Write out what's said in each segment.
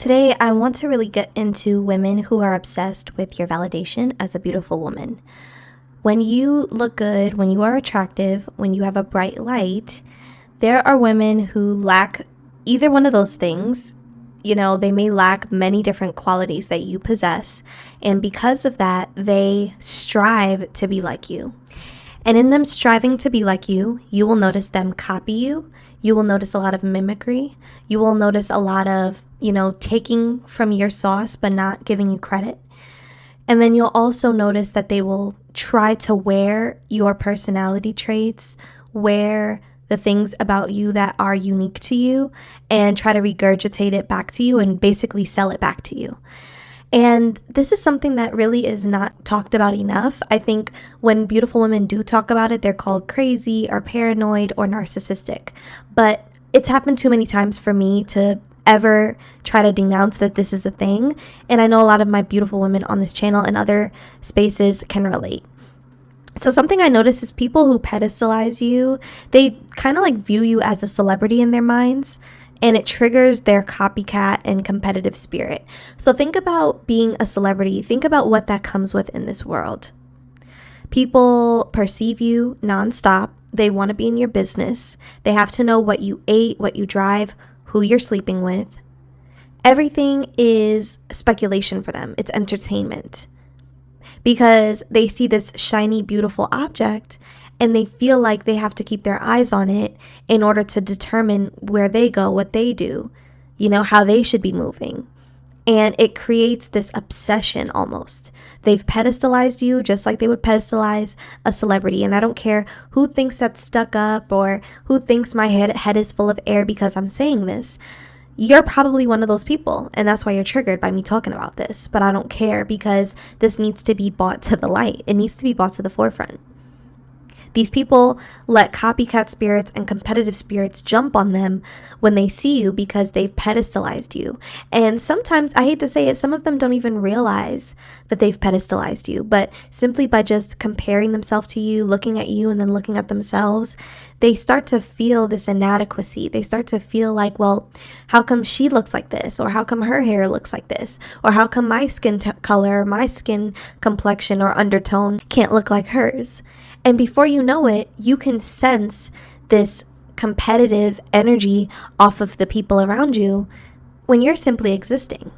Today, I want to really get into women who are obsessed with your validation as a beautiful woman. When you look good, when you are attractive, when you have a bright light, there are women who lack either one of those things. You know, they may lack many different qualities that you possess, and because of that, they strive to be like you. And in them striving to be like you will notice them copy you. You will notice a lot of mimicry. You will notice a lot of, taking from your sauce but not giving you credit. And then you'll also notice that they will try to wear your personality traits, wear the things about you that are unique to you, and try to regurgitate it back to you and basically sell it back to you. And this is something that really is not talked about enough. I think when beautiful women do talk about it, they're called crazy or paranoid or narcissistic. But it's happened too many times for me to ever try to denounce that this is the thing. And I know a lot of my beautiful women on this channel and other spaces can relate. So something I notice is people who pedestalize you, they kind of like view you as a celebrity in their minds, and it triggers their copycat and competitive spirit. So think about being a celebrity. Think about what that comes with in this world. People perceive you nonstop. They want to be in your business. They have to know what you ate, what you drive, who you're sleeping with. Everything is speculation for them. It's entertainment. Because they see this shiny, beautiful object and they feel like they have to keep their eyes on it in order to determine where they go, what they do, how they should be moving. And it creates this obsession almost. They've pedestalized you just like they would pedestalize a celebrity. And I don't care who thinks that's stuck up or who thinks my head is full of air because I'm saying this. You're probably one of those people, and that's why you're triggered by me talking about this. But I don't care because this needs to be brought to the light. It needs to be brought to the forefront. These people let copycat spirits and competitive spirits jump on them when they see you because they've pedestalized you. And sometimes, I hate to say it, some of them don't even realize that they've pedestalized you. But simply by just comparing themselves to you, looking at you, and then looking at themselves, they start to feel this inadequacy. They start to feel like, well, how come she looks like this? Or how come her hair looks like this? Or how come my skin color, my skin complexion or undertone can't look like hers? And before you know it, you can sense this competitive energy off of the people around you when you're simply existing.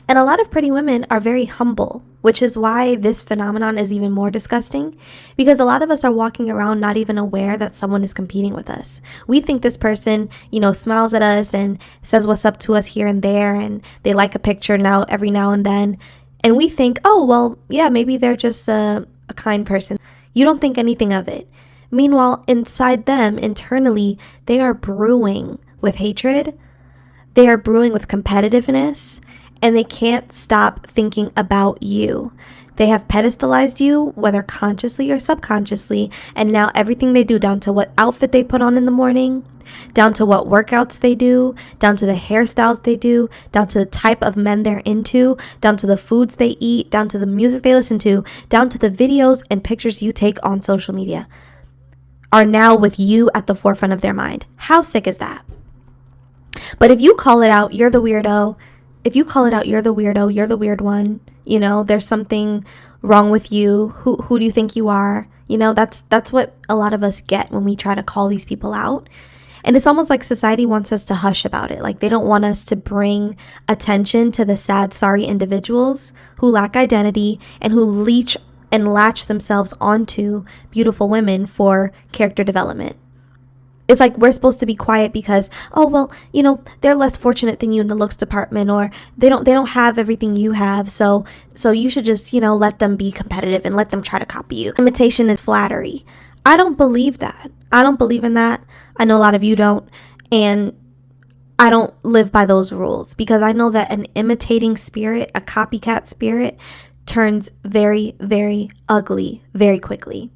And a lot of pretty women are very humble, which is why this phenomenon is even more disgusting, because a lot of us are walking around not even aware that someone is competing with us. We think this person, smiles at us and says what's up to us here and there, and they like a picture every now and then. And we think, oh, well, yeah, maybe they're just a kind person. You don't think anything of it. Meanwhile, inside them, internally, they are brewing with hatred. They are brewing with competitiveness, and they can't stop thinking about you. They have pedestalized you, whether consciously or subconsciously, and now everything they do, down to what outfit they put on in the morning, down to what workouts they do, down to the hairstyles they do, down to the type of men they're into, down to the foods they eat, down to the music they listen to, down to the videos and pictures you take on social media, are now with you at the forefront of their mind. How sick is that? But if you call it out, you're the weirdo. If you call it out, you're the weirdo, you're the weird one. There's something wrong with you. Who do you think you are? That's what a lot of us get when we try to call these people out. And it's almost like society wants us to hush about it. Like they don't want us to bring attention to the sad, sorry individuals who lack identity and who leech and latch themselves onto beautiful women for character development. It's like we're supposed to be quiet because, oh, well, they're less fortunate than you in the looks department, or they don't have everything you have. So you should just, let them be competitive and let them try to copy you. Imitation is flattery. I don't believe that. I don't believe in that. I know a lot of you don't. And I don't live by those rules because I know that an imitating spirit, a copycat spirit, turns very, very ugly very quickly.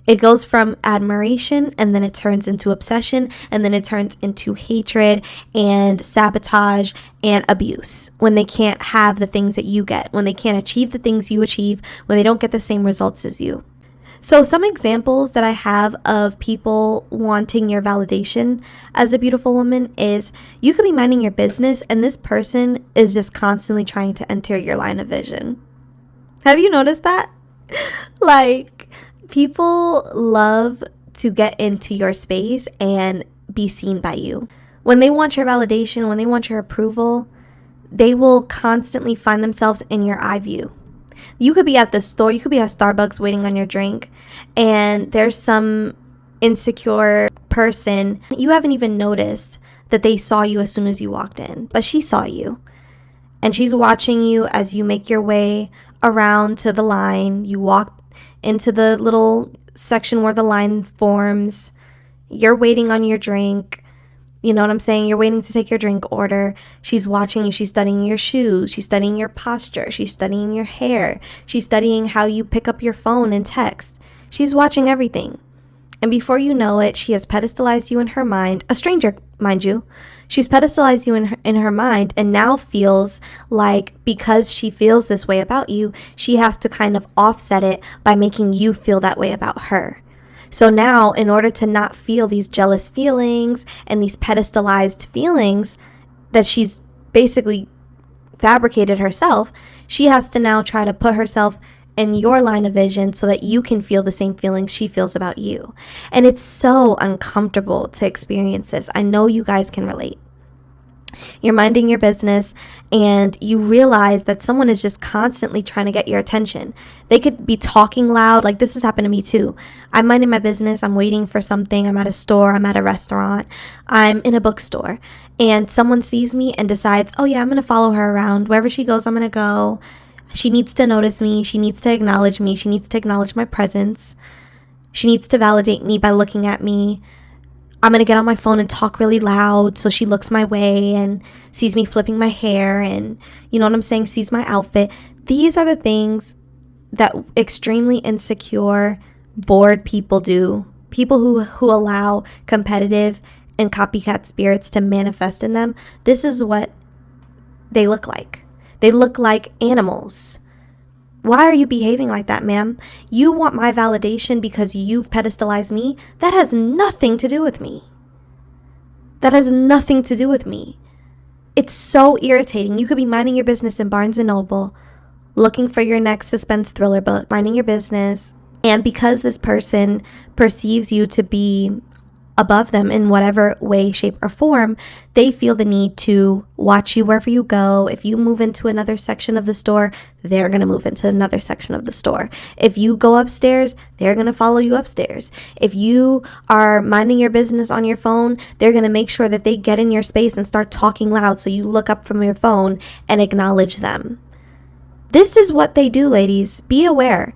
It goes from admiration and then it turns into obsession and then it turns into hatred and sabotage and abuse when they can't have the things that you get, when they can't achieve the things you achieve, when they don't get the same results as you. So some examples that I have of people wanting your validation as a beautiful woman is you could be minding your business and this person is just constantly trying to enter your line of vision. Have you noticed that? Like, people love to get into your space and be seen by you. When they want your validation, when they want your approval, they will constantly find themselves in your eye view. You could be at the store, you could be at Starbucks waiting on your drink, and there's some insecure person. You haven't even noticed that they saw you as soon as you walked in, but she saw you. And she's watching you as you make your way around to the line. You walk into the little section where the line forms. You're waiting on your drink. You know what I'm saying? You're waiting to take your drink order. She's watching you. She's studying your shoes. She's studying your posture. She's studying your hair. She's studying how you pick up your phone and text. She's watching everything. And before you know it, she has pedestalized you in her mind. A stranger, mind you. She's pedestalized you in her mind and now feels like because she feels this way about you, she has to kind of offset it by making you feel that way about her. So now, in order to not feel these jealous feelings and these pedestalized feelings that she's basically fabricated herself, she has to now try to put herself in your line of vision so that you can feel the same feelings she feels about you. And it's so uncomfortable to experience this. I know you guys can relate. You're minding your business and you realize that someone is just constantly trying to get your attention. They could be talking loud. Like, this has happened to me too. I'm minding my business. I'm waiting for something. I'm at a store. I'm at a restaurant. I'm in a bookstore. And someone sees me and decides, oh yeah, I'm going to follow her around. Wherever she goes, I'm going to go. She needs to notice me. She needs to acknowledge me. She needs to acknowledge my presence. She needs to validate me by looking at me. I'm going to get on my phone and talk really loud so she looks my way and sees me flipping my hair and, you know what I'm saying, sees my outfit. These are the things that extremely insecure, bored people do. People who allow competitive and copycat spirits to manifest in them. This is what they look like. They look like animals. Why are you behaving like that, ma'am? You want my validation because you've pedestalized me? That has nothing to do with me. That has nothing to do with me. It's so irritating. You could be minding your business in Barnes & Noble, looking for your next suspense thriller book, minding your business. And because this person perceives you to be above them in whatever way, shape, or form, they feel the need to watch you wherever you go. If you move into another section of the store, they're going to move into another section of the store. If you go upstairs, they're going to follow you upstairs. If you are minding your business on your phone, they're going to make sure that they get in your space and start talking loud so you look up from your phone and acknowledge them. This is what they do, ladies. Be aware.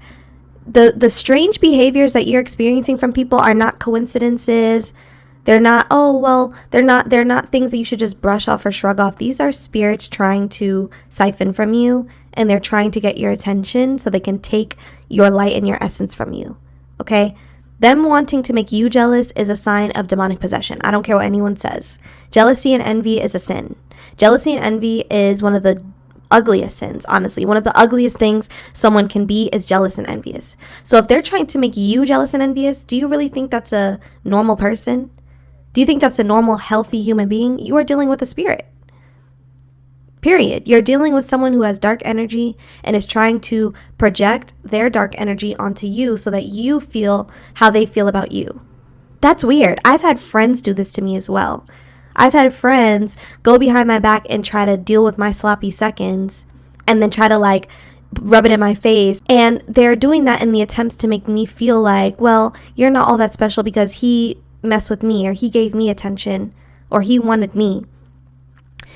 The strange behaviors that you're experiencing from people are not coincidences. They're not, they're not things that you should just brush off or shrug off. These are spirits trying to siphon from you, and they're trying to get your attention so they can take your light and your essence from you. Okay? Them wanting to make you jealous is a sign of demonic possession. I don't care what anyone says. Jealousy and envy is a sin. Jealousy and envy is one of the ugliest sins, honestly. One of the ugliest things someone can be is jealous and envious. So if they're trying to make you jealous and envious, do you really think that's a normal person? Do you think that's a normal, healthy human being? You are dealing with a spirit. Period. You're dealing with someone who has dark energy and is trying to project their dark energy onto you so that you feel how they feel about you. That's weird. I've had friends do this to me as well. I've had friends go behind my back and try to deal with my sloppy seconds and then try to like rub it in my face. And they're doing that in the attempts to make me feel like, well, you're not all that special because he messed with me or he gave me attention or he wanted me.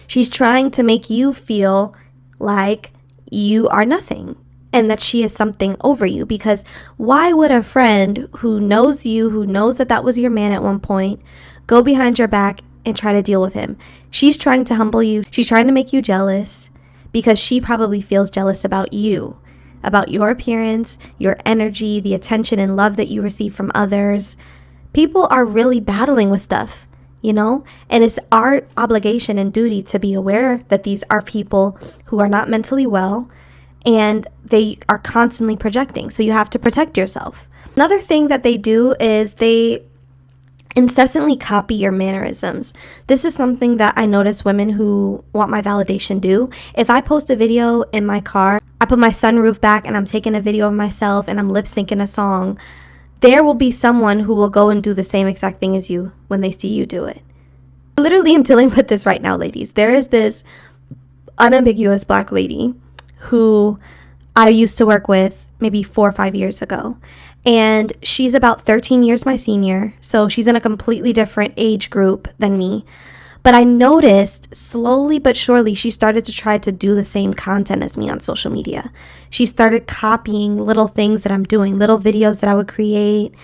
She's trying to make you feel like you are nothing and that she is something over you, because why would a friend who knows you, who knows that that was your man at one point, go behind your back and try to deal with him? She's trying to humble you. She's trying to make you jealous because she probably feels jealous about you, about your appearance, your energy, the attention and love that you receive from others. People are really battling with stuff, you know, and it's our obligation and duty to be aware that these are people who are not mentally well and they are constantly projecting. So you have to protect yourself. Another thing that they do is they incessantly copy your mannerisms. This is something that I notice women who want my validation do. If I post a video in my car, I put my sunroof back and I'm taking a video of myself and I'm lip syncing a song, there will be someone who will go and do the same exact thing as you when they see you do it. I literally am dealing with this right now, ladies. There is this unambiguous Black lady who I used to work with maybe 4 or 5 years ago. And she's about 13 years my senior, so she's in a completely different age group than me. But I noticed slowly but surely she started to try to do the same content as me on social media. She started copying little things that I'm doing, little videos that I would create,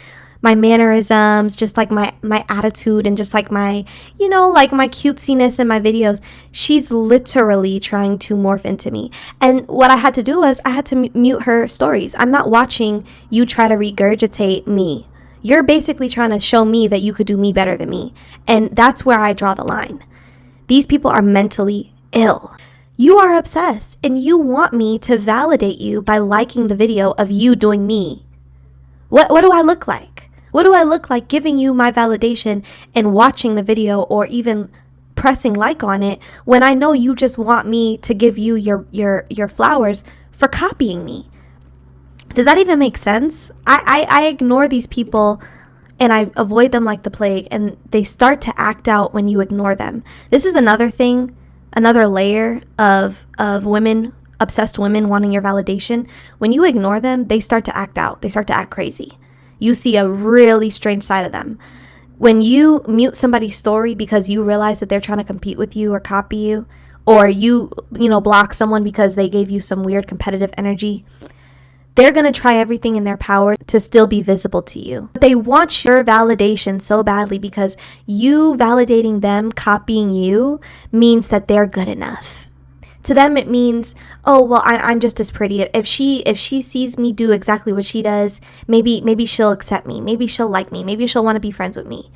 my mannerisms, just like my attitude and just like my, like my cutesiness in my videos. She's literally trying to morph into me. And what I had to do was I had to mute her stories. I'm not watching you try to regurgitate me. You're basically trying to show me that you could do me better than me. And that's where I draw the line. These people are mentally ill. You are obsessed and you want me to validate you by liking the video of you doing me. What do I look like? What do I look like giving you my validation and watching the video or even pressing like on it when I know you just want me to give you your flowers for copying me? Does that even make sense? I ignore these people and I avoid them like the plague, and they start to act out when you ignore them. This is another thing, another layer of women, obsessed women wanting your validation. When you ignore them, they start to act out. They start to act crazy. You see a really strange side of them. When you mute somebody's story because you realize that they're trying to compete with you or copy you, or you block someone because they gave you some weird competitive energy, they're going to try everything in their power to still be visible to you. They want your validation so badly because you validating them, copying you, means that they're good enough. To them, it means, oh, well, I'm just as pretty. If she sees me do exactly what she does, maybe she'll accept me. Maybe she'll like me. Maybe she'll want to be friends with me.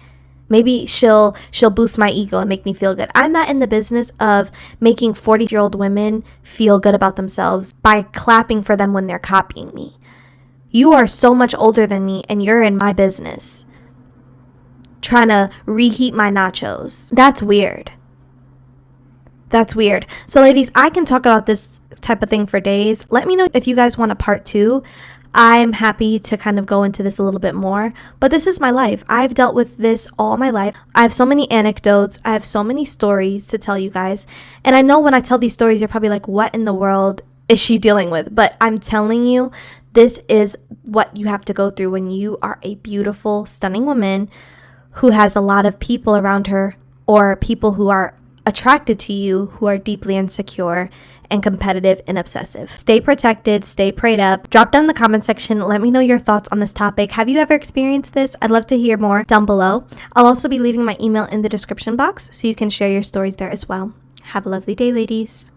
Maybe she'll boost my ego and make me feel good. I'm not in the business of making 40-year-old women feel good about themselves by clapping for them when they're copying me. You are so much older than me and you're in my business trying to reheat my nachos. That's weird. That's weird. So ladies, I can talk about this type of thing for days. Let me know if you guys want a part 2. I'm happy to kind of go into this a little bit more, but this is my life. I've dealt with this all my life. I have so many anecdotes. I have so many stories to tell you guys. And I know when I tell these stories, you're probably like, what in the world is she dealing with? But I'm telling you, this is what you have to go through when you are a beautiful, stunning woman who has a lot of people around her, or people who are attracted to you who are deeply insecure and competitive and obsessive. Stay protected, stay prayed up. Drop down in the comment section. Let me know your thoughts on this topic. Have you ever experienced this? I'd love to hear more down below. I'll also be leaving my email in the description box so you can share your stories there as well. Have a lovely day, ladies.